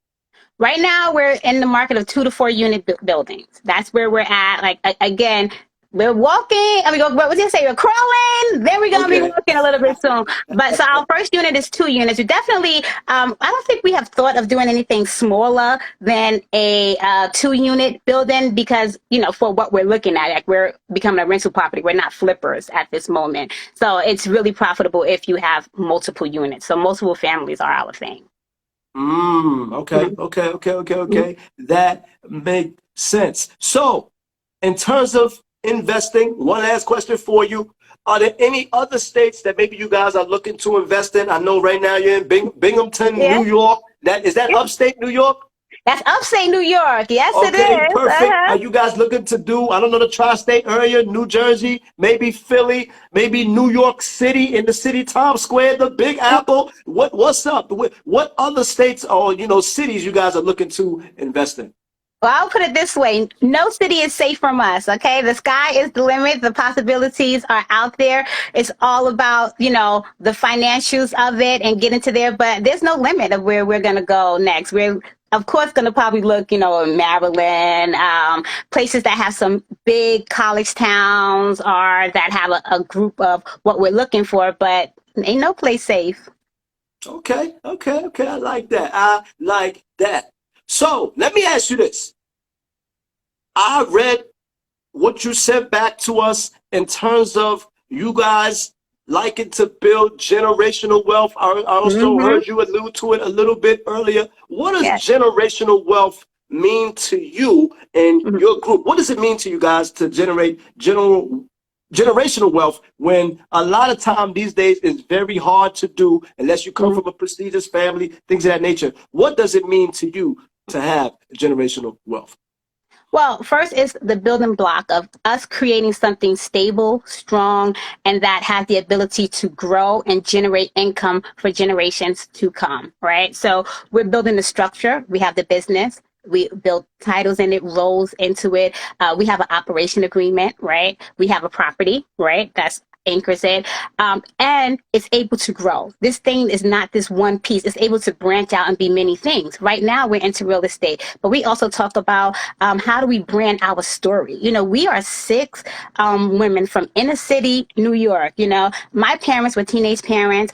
Right now, we're in the market of 2 to 4 unit buildings. That's where we're at. Like, again, we're walking. I mean, what was you say? We're crawling. Then we're going to be walking a little bit soon. But so our first unit is 2 units. We definitely, I don't think we have thought of doing anything smaller than a 2-unit building because, you know, for what we're looking at, like we're becoming a rental property. We're not flippers at this moment. So it's really profitable if you have multiple units. So multiple families are our thing. Okay. That makes sense. So, in terms of investing, one last question for you. Are there any other states that maybe you guys are looking to invest in? I know right now you're in Binghamton, New York. Is that upstate New York? That's upstate New York. Yes, it Okay, is. perfect. Are you guys looking to do, I don't know, the tri-state area, New Jersey, maybe Philly, maybe New York City, in the city, Times Square, the Big Apple? What's up? What other states or, you know, cities you guys are looking to invest in? Well, I'll put it this way. No city is safe from us, okay? The sky is the limit. The possibilities are out there. It's all about, you know, the financials of it and getting to there. But there's no limit of where we're going to go next. We're, of course, going to probably look, you know, in Maryland, places that have some big college towns or that have a group of what we're looking for. But ain't no place safe. Okay. I like that. So let me ask you this. I read what you sent back to us in terms of you guys liking to build generational wealth. I also heard you allude to it a little bit earlier. What does generational wealth mean to you and your group? What does it mean to you guys to generate generational wealth when a lot of time these days is very hard to do unless you come from a prestigious family, things of that nature? What does it mean to you to have generational wealth? Well, first is the building block of us creating something stable, strong, and that has the ability to grow and generate income for generations to come, right? So we're building the structure. We have the business. We build titles in it, roles into it. We have an operation agreement, right? We have a property, right? That's anchors it, and it's able to grow. This thing is not this one piece. It's able to branch out and be many things. Right now, we're into real estate, but we also talk about how do we brand our story? You know, we are 6 women from inner city New York. You know, my parents were teenage parents.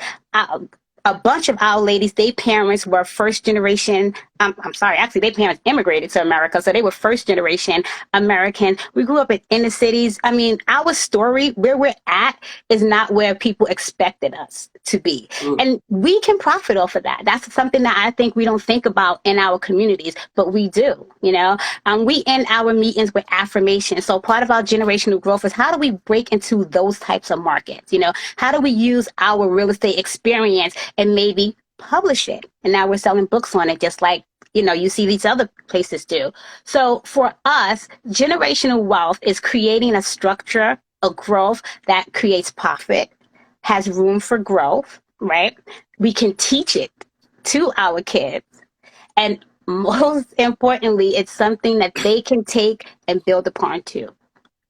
A bunch of our ladies, their parents were first generation I'm sorry, actually, their parents immigrated to America, so they were first generation American. We grew up in inner cities. I mean, our story, where we're at, is not where people expected us to be. And we can profit off of that. That's something that I think we don't think about in our communities, but we do, you know. We end our meetings with affirmation. So part of our generational growth is how do we break into those types of markets? You know, how do we use our real estate experience and maybe publish it? And now we're selling books on it, just like, you know, you see these other places do. So for us, generational wealth is creating a structure, a growth that creates profit, has room for growth, right? We can teach it to our kids. And most importantly, it's something that they can take and build upon too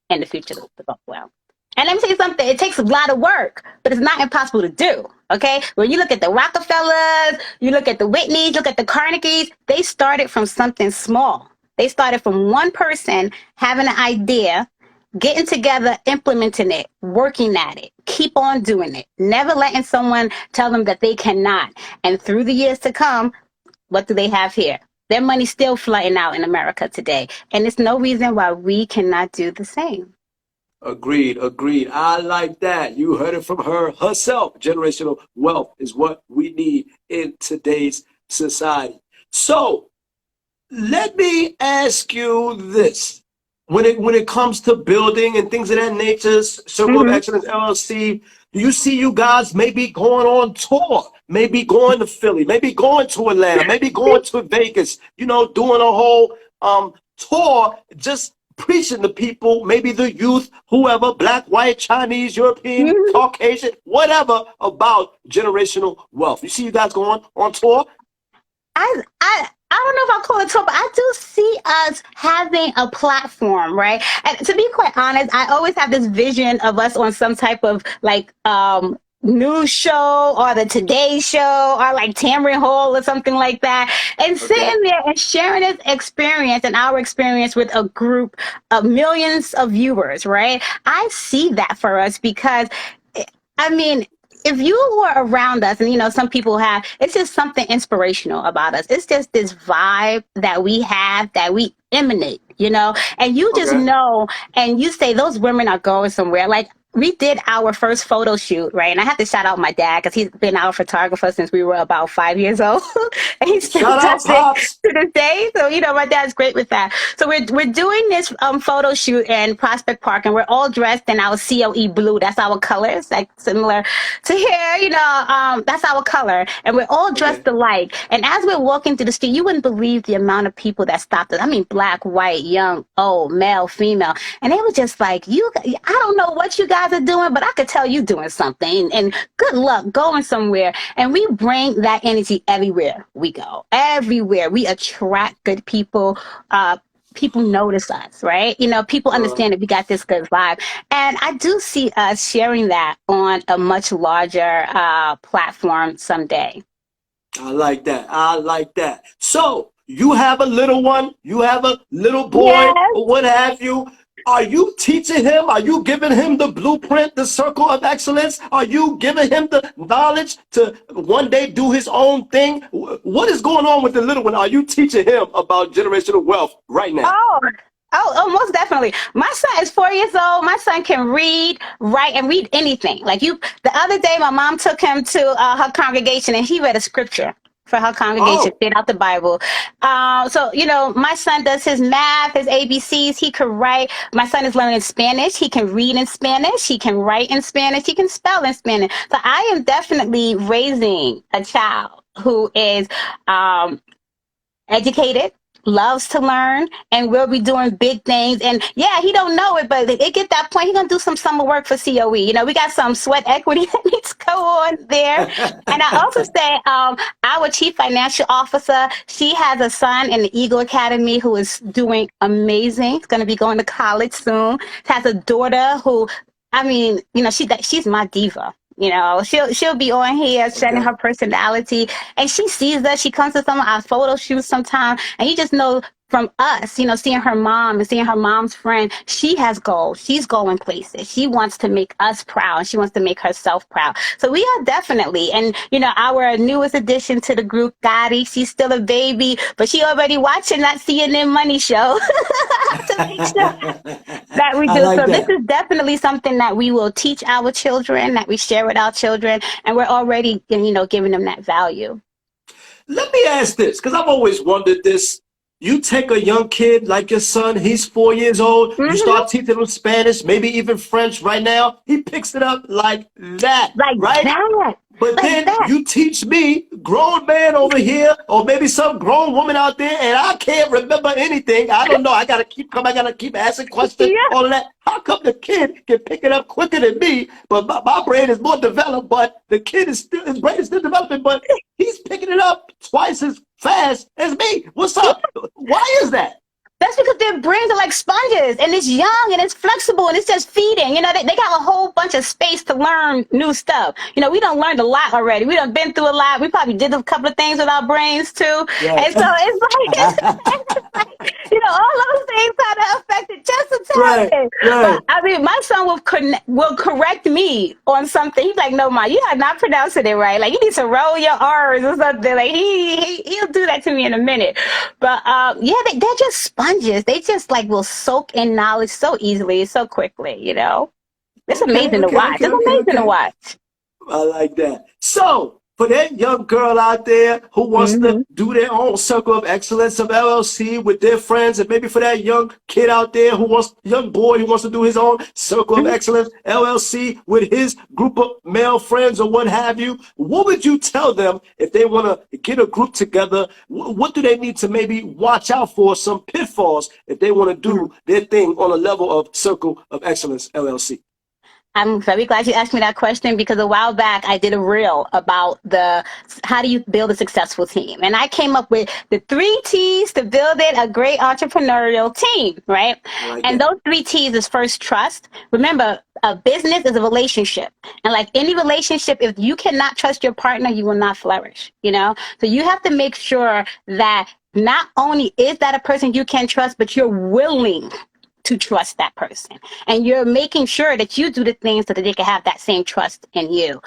in the future to go well. And let me tell you something, it takes a lot of work, but it's not impossible to do, okay? When you look at the Rockefellers, you look at the Whitneys, look at the Carnegies, they started from something small. They started from one person having an idea, getting together, implementing it, working at it, keep on doing it, never letting someone tell them that they cannot. And through the years to come, what do they have here? Their money's still flooding out in America today. And there's no reason why we cannot do the same. Agreed, agreed. I like that. You heard it from her herself. Generational wealth is what we need in today's society. So let me ask you this. When it comes to building and things of that nature, Circle of Excellence LLC, do you see you guys maybe going on tour, maybe going to Philly, maybe going to Atlanta, maybe going to Vegas, you know, doing a whole tour, just preaching to people, maybe the youth, whoever, black, white, Chinese, European, Caucasian, whatever, about generational wealth? You see you guys going on tour? I don't know if I'll call it tour, but I do see us having a platform, right? And to be quite honest, I always have this vision of us on some type of like news show or the Today Show or like Tamron Hall or something like that, and sitting there and sharing this experience and our experience with a group of millions of viewers, right? I see that for us because, I mean, if you were around us, and you know, some people have, it's just something inspirational about us. It's just this vibe that we have, that we emanate, you know, and you just know, and you say those women are going somewhere. Like, we did our first photo shoot, right? And I have to shout out my dad because he's been our photographer since we were about 5 years old. And he still does it to this day. So, you know, my dad's great with that. So we're doing this photo shoot in Prospect Park, and we're all dressed in our COE blue. That's our colors, like similar to here, you know, that's our color. And we're all dressed alike. And as we're walking through the street, you wouldn't believe the amount of people that stopped us. I mean, black, white, young, old, male, female. And they were just like, I don't know what you guys are doing, but I could tell you doing something, and good luck going somewhere. And we bring that energy everywhere we go. Everywhere we attract good people. People notice us, right? You know, people understand that we got this good vibe. And I do see us sharing that on a much larger platform someday. I like that. I like that. So you have a little one, you have a little boy, or what have you. Are you teaching him? Are you giving him the blueprint, the circle of excellence? Are you giving him the knowledge to one day do his own thing? What is going on with the little one? Are you teaching him about generational wealth right now? Oh, most definitely. My son is 4 years old. My son can read, write, and read anything. Like the other day, my mom took him to her congregation, and he read a scripture for her congregation, straight out the Bible. So, you know, my son does his math, his ABCs. He can write. My son is learning Spanish. He can read in Spanish. He can write in Spanish. He can spell in Spanish. So I am definitely raising a child who is educated, loves to learn, and will be doing big things. And yeah, he don't know it, but it get that point, he gonna do some summer work for COE. You know, we got some sweat equity that needs to go on there. And I also say our chief financial officer, she has a son in the Eagle Academy who is doing amazing. He's gonna be going to college soon. Has a daughter who, I mean, you know, she's my diva. You know, she'll be on here shedding her personality, and she sees us. She comes to some of our photo shoots sometime, and you just know from us, seeing her mom and seeing her mom's friend, she has goals. She's going places. She wants to make us proud. She wants to make herself proud. So we are definitely, and our newest addition to the group, Gotti, she's still a baby, but she already watching that CNN Money show to make sure that we I do. like So this that. is definitely something that we will teach our children, that we share with our children, and we're already, giving them that value. Let me ask this, because I've always wondered this. You take a young kid like your son, he's 4 years old, you Mm-hmm. start teaching him Spanish, maybe even French right now. He picks it up like that, Like right? that. But Like then that. you teach me, grown man over here, or maybe some grown woman out there, and I can't remember anything. I don't know. I gotta keep coming. I gotta keep asking questions. Yeah. All of that. How come the kid can pick it up quicker than me? But my brain is more developed. But the kid is still, his brain is still developing. But he's picking it up twice as fast as me. What's up? Why is that? That's because their brains are like sponges, and it's young and it's flexible and it's just feeding. They got a whole bunch of space to learn new stuff. We done learned a lot already. We done been through a lot. We probably did a couple of things with our brains too. Right. And so all those things kind of affected just a tad Right. bit. Right. But I mean, my son will correct me on something. He's like, "No, Ma, you are not pronouncing it right. Like you need to roll your R's or something." Like he'll do that to me in a minute. But yeah, they're just sponges. They just like will soak in knowledge so easily, so quickly. It's Okay. amazing to Okay. watch. Okay. It's Okay. amazing to Okay. watch. I like that. So, for that young girl out there who wants to Hmm. do their own circle of excellence of LLC with their friends, and maybe for that young kid out there young boy who wants to do his own circle of excellence LLC with his group of male friends or what have you, what would you tell them if they want to get a group together? What do they need to maybe watch out for? Some pitfalls if they want to do their thing on a level of circle of excellence LLC. I'm very glad you asked me that question because a while back I did a reel about how do you build a successful team, and I came up with the 3 T's to building a great entrepreneurial team, right? I like And that. those 3 T's is first trust. Remember, a business is a relationship, and like any relationship, if you cannot trust your partner, you will not flourish. So you have to make sure that not only is that a person you can trust, but you're willing to trust that person, and you're making sure that you do the things so that they can have that same trust in you.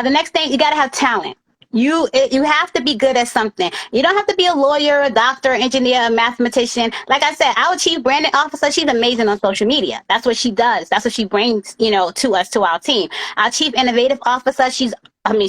The next thing, you got to have talent. You have to be good at something. You don't have to be a lawyer, a doctor, engineer, a mathematician. Like I said, our chief branding officer, she's amazing on social media. That's what she does. That's what she brings, to us, to our team. Our chief innovative officer, she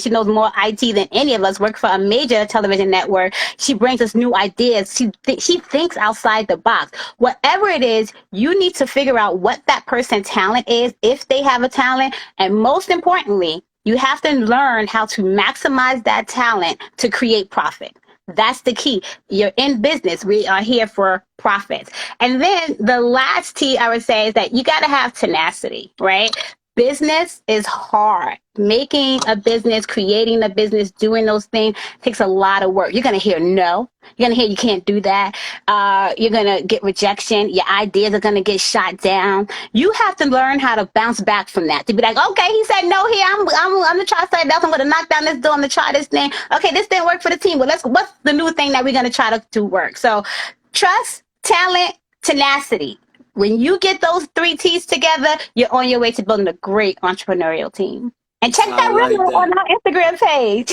knows more IT than any of us. Work for a major television network. She brings us new ideas. She thinks outside the box. Whatever it is, you need to figure out what that person's talent is, if they have a talent, and most importantly, you have to learn how to maximize that talent to create profit. That's the key. You're in business. We are here for profits. And then the last T I would say is that you got to have tenacity, right? Business is hard. Making a business, creating a business, doing those things takes a lot of work. You're going to hear no. You're going to hear you can't do that. You're going to get rejection. Your ideas are going to get shot down. You have to learn how to bounce back from that. To be like, okay, he said no here. I'm going to try something else. I'm going to knock down this door. I'm going to try this thing. Okay, this didn't work for the team. But what's the new thing that we're going to try to do work? So trust, talent, tenacity. When you get those 3 T's together, you're on your way to building a great entrepreneurial team. And check I that like reel that. on our Instagram page.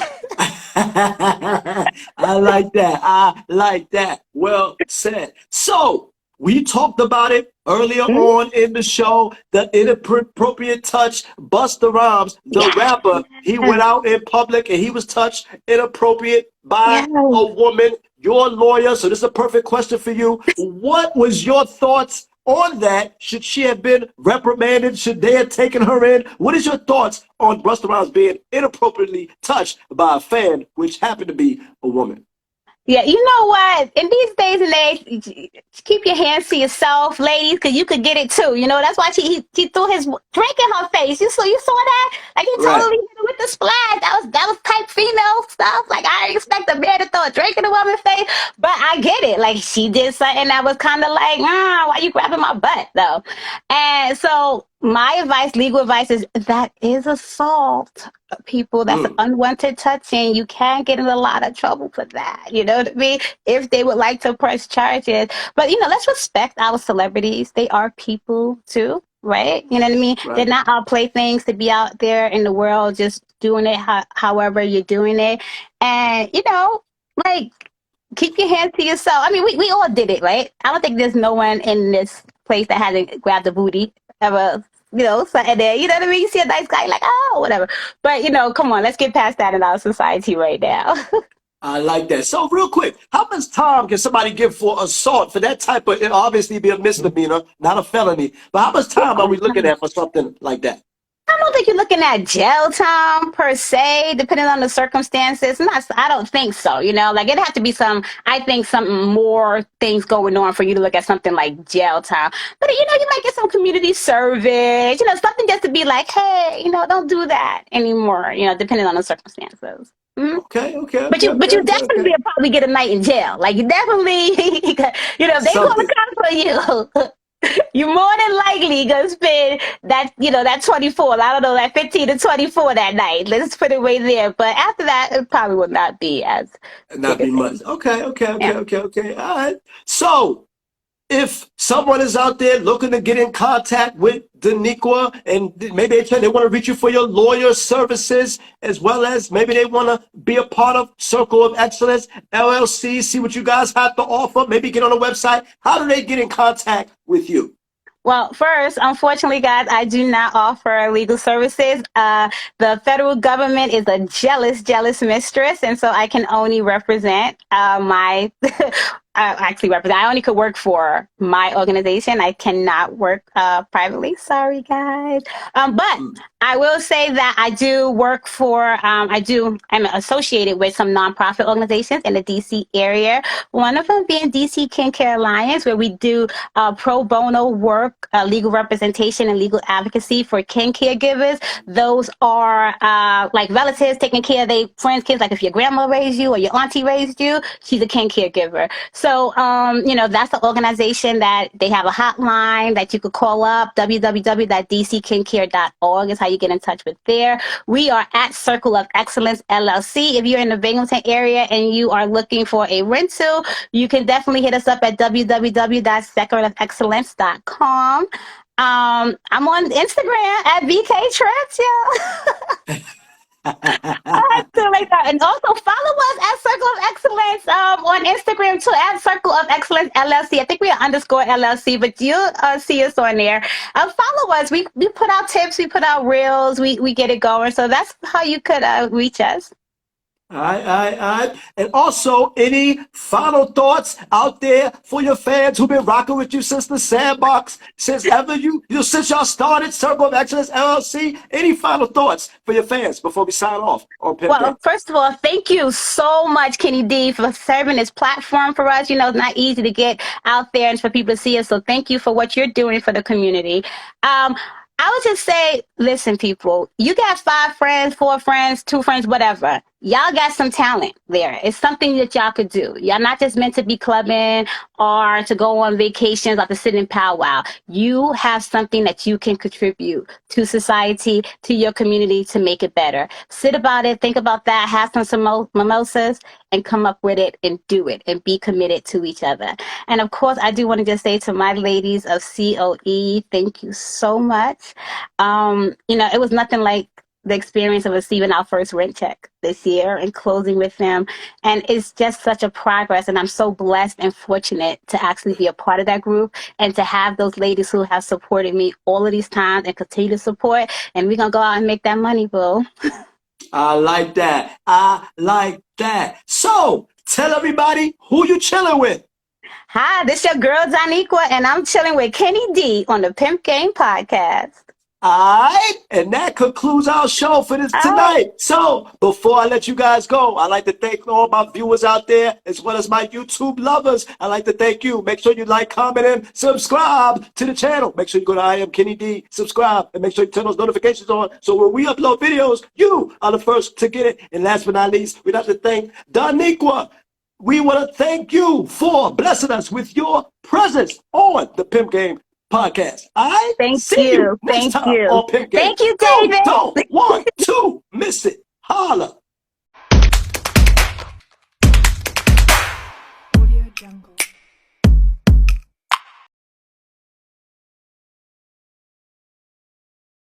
I like that. I like that. Well said. So we talked about it earlier on in the show. The inappropriate touch. Busta Rhymes, the Yes. rapper, he went out in public and he was touched inappropriate by Yes. a woman. You're a lawyer, so this is a perfect question for you. What was your thoughts on that? Should she have been reprimanded? Should they have taken her in? What is your thoughts on Busta Rhymes being inappropriately touched by a fan, which happened to be a woman? Yeah, you know what? In these days and age, keep your hands to yourself, ladies, because you could get it too. That's why he threw his drink in her face. You saw that? Like he Right. totally hit her with the splash. That was type female stuff. Like I didn't expect a man to throw a drink in a woman's face, but I get it. Like she did something that was kind of like, why you grabbing my butt though? And so my advice, legal advice, is that is assault. People, that's unwanted touching. You can get in a lot of trouble for that. You know what I mean? If they would like to press charges, but let's respect our celebrities. They are people too. Right? You know what I mean? Right. They're not all playthings to be out there in the world just doing it however you're doing it. And, like, keep your hands to yourself. I mean, we all did it, right? I don't think there's no one in this place that hasn't grabbed a booty ever, something there. You know what I mean? You see a nice guy, like, oh, whatever. But, come on, let's get past that in our society right now. I like that. So real quick, how much time can somebody give for assault for that type of, it obviously be a misdemeanor, not a felony, but how much time are we looking at for something like that? I don't think you're looking at jail time per se, depending on the circumstances. I don't think so. Like it'd have to be something more things going on for you to look at something like jail time. But you might get some community service, something just to be like, hey, don't do that anymore. Depending on the circumstances. Mm-hmm. Okay. But you definitely probably get a night in jail. Like you definitely, they call the cops on you. You're more than likely gonna spend that 24. I don't know, that 15 to 24 that night. Let's put it right there. But after that, it probably will not be as not be much. Okay. All right. So if someone is out there looking to get in contact with DONNEQUA and maybe they want to reach you for your lawyer services, as well as maybe they want to be a part of Circle of Excellence, LLC, see what you guys have to offer, maybe get on the website, how do they get in contact with you? Well, first, unfortunately, guys, I do not offer legal services. The federal government is a jealous mistress, and so I can only represent my I only could work for my organization. I cannot work privately. Sorry, guys. But I will say that I do work for, I'm associated with some nonprofit organizations in the DC area. One of them being DC Kin Care Alliance, where we do pro bono work, legal representation and legal advocacy for kin caregivers. Those are like relatives taking care of their friends' kids. Like if your grandma raised you or your auntie raised you, she's a kin caregiver. So, that's the organization that they have a hotline that you could call up. www.dckincare.org is how you get in touch with there. We are at Circle of Excellence LLC. If you're in the Binghamton area and you are looking for a rental, you can definitely hit us up at www.secretofexcellence.com. I'm on Instagram at BK Traps, yo. And also follow us at Circle of Excellence on Instagram too, at Circle of Excellence LLC. I think we are _ LLC, but you'll see us on there. Follow us. We put out tips, we put out reels, we get it going. So that's how you could reach us. All right. And also, any final thoughts out there for your fans who've been rocking with you since the sandbox, since y'all started Circle of Excellence LLC? Any final thoughts for your fans before we sign off on PIMP? Well, first of all, thank you so much, Kenny D, for serving this platform for us. It's not easy to get out there and for people to see us. So thank you for what you're doing for the community. I would just say, listen, people, you got 5 friends, 4 friends, 2 friends, whatever. Y'all got some talent there. It's something that y'all could do. Y'all not just meant to be clubbing or to go on vacations or to sit in powwow. You have something that you can contribute to society, to your community to make it better. Sit about it, think about that, have some mimosas, and come up with it and do it and be committed to each other. And of course, I do want to just say to my ladies of COE, thank you so much. It was nothing like the experience of receiving our first rent check this year and closing with them. And it's just such a progress. And I'm so blessed and fortunate to actually be a part of that group and to have those ladies who have supported me all of these times and continue to support. And we're going to go out and make that money, boo. I like that. So tell everybody who you chilling with. Hi, this your girl DONNEQUA, and I'm chilling with Kenny D on the Pimp Game Podcast. Alright, and that concludes our show for this tonight. So, before I let you guys go, I'd like to thank all my viewers out there, as well as my YouTube lovers. I'd like to thank you. Make sure you like, comment, and subscribe to the channel. Make sure you go to I Am Kenny D, subscribe, and make sure you turn those notifications on, so when we upload videos, you are the first to get it. And last but not least, we'd like to thank DONNEQUA. We want to thank you for blessing us with your presence on the Pimp Game podcast. I see you next time on Pimp Game. Thank you, David. You don't want to miss it. Holla.